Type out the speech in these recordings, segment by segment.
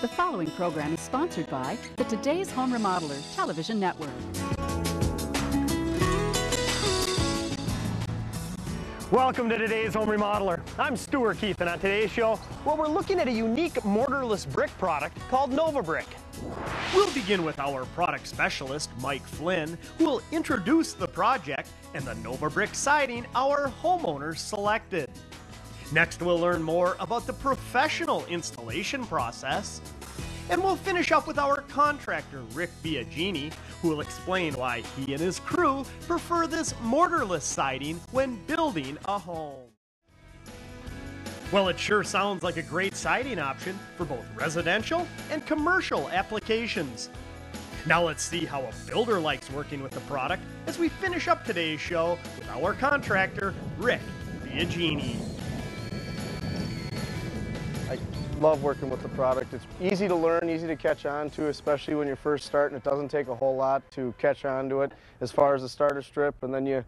The following program is sponsored by the Today's Home Remodeler television network. Welcome to Today's Home Remodeler. I'm Stuart Keith, and on today's show, well, we're looking at a unique mortarless brick product called Novabrik. We'll begin with our product specialist, Mike Flynn, who will introduce the project and the Novabrik siding our homeowners selected. Next, we'll learn more about the professional installation process. And we'll finish up with our contractor, Rick Biagini, who will explain why he and his crew prefer this mortarless siding when building a home. Well, it sure sounds like a great siding option for both residential and commercial applications. Now let's see how a builder likes working with the product as we finish up today's show with our contractor, Rick Biagini. I love working with the product. It's easy to learn, easy to catch on to, especially when you're first starting. It doesn't take a whole lot to catch on to it as far as the starter strip, and then you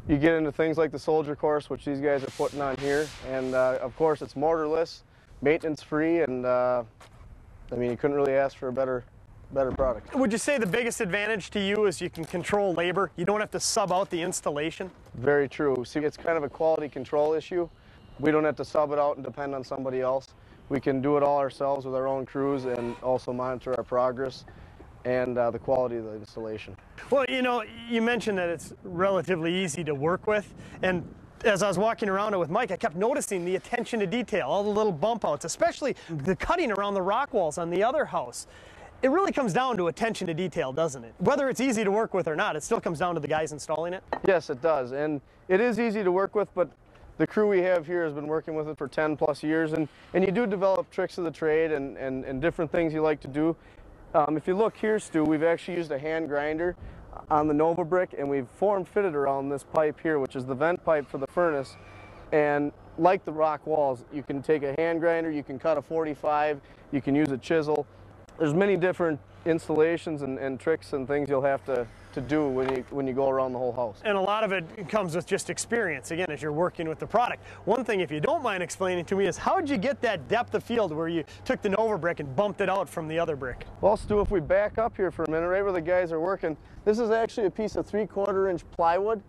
get into things like the soldier course, which these guys are putting on here, and of course it's mortarless, maintenance free, and I mean, you couldn't really ask for a better product. Would you say the biggest advantage to you is you can control labor? You don't have to sub out the installation? Very true. See, it's kind of a quality control issue. We don't have to sub it out and depend on somebody else. We can do it all ourselves with our own crews and also monitor our progress and the quality of the installation. Well, you know, you mentioned that it's relatively easy to work with, and as I was walking around it with Mike, I kept noticing the attention to detail, all the little bump outs, especially the cutting around the rock walls on the other house. It really comes down to attention to detail, doesn't it? Whether it's easy to work with or not, it still comes down to the guys installing it? Yes, it does, and it is easy to work with, but the crew we have here has been working with it for 10 plus years, and you do develop tricks of the trade and different things you like to do. If you look here, Stu, we've actually used a hand grinder on the Novabrik, and we've form-fitted around this pipe here, which is the vent pipe for the furnace. And like the rock walls, you can take a hand grinder, you can cut a 45, you can use a chisel. There's many different installations and tricks and things you'll have to do when you go around the whole house. And a lot of it comes with just experience, again, as you're working with the product. One thing, if you don't mind explaining to me, is how did you get that depth of field where you took the Novabrik and bumped it out from the other brick? Well, Stu, if we back up here for a minute, right where the guys are working, this is actually a piece of 3/4 inch plywood,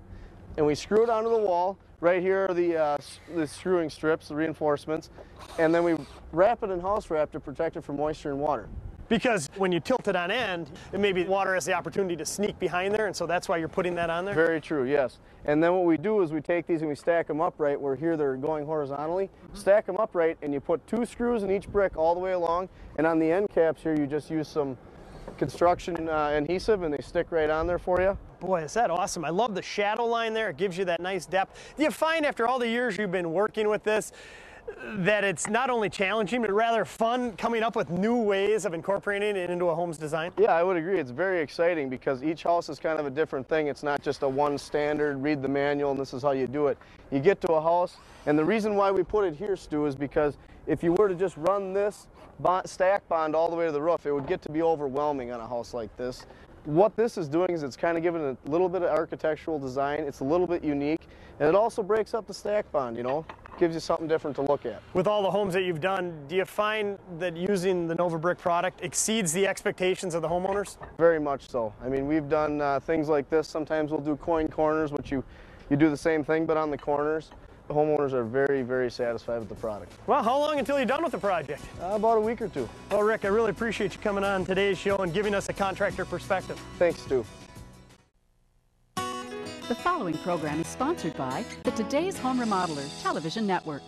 and we screw it onto the wall. Right here are the screwing strips, the reinforcements, and then we wrap it in house wrap to protect it from moisture and water. Because when you tilt it on end, maybe water has the opportunity to sneak behind there, and so that's why you're putting that on there? Very true, yes. And then what we do is we take these and we stack them upright, where here they're going horizontally. Stack them upright, and you put 2 screws in each brick all the way along, and on the end caps here you just use some construction adhesive, and they stick right on there for you. Boy, is that awesome. I love the shadow line there. It gives you that nice depth. Do you find after all the years you've been working with this that it's not only challenging, but rather fun coming up with new ways of incorporating it into a home's design? Yeah, I would agree. It's very exciting because each house is kind of a different thing. It's not just a one standard, read the manual, and this is how you do it. You get to a house, and the reason why we put it here, Stu, is because if you were to just run this stack bond all the way to the roof, it would get to be overwhelming on a house like this. What this is doing is it's kind of giving it a little bit of architectural design. It's a little bit unique, and it also breaks up the stack bond, you know? Gives you something different to look at. With all the homes that you've done, do you find that using the Novabrik product exceeds the expectations of the homeowners? Very much so. I mean, we've done things like this. Sometimes we'll do coin corners, which you do the same thing, but on the corners. The homeowners are very, very satisfied with the product. Well, how long until you're done with the project? About a week or 2. Well, Rick, I really appreciate you coming on today's show and giving us a contractor perspective. Thanks, Stu. The following program is sponsored by the Today's Home Remodeler television network.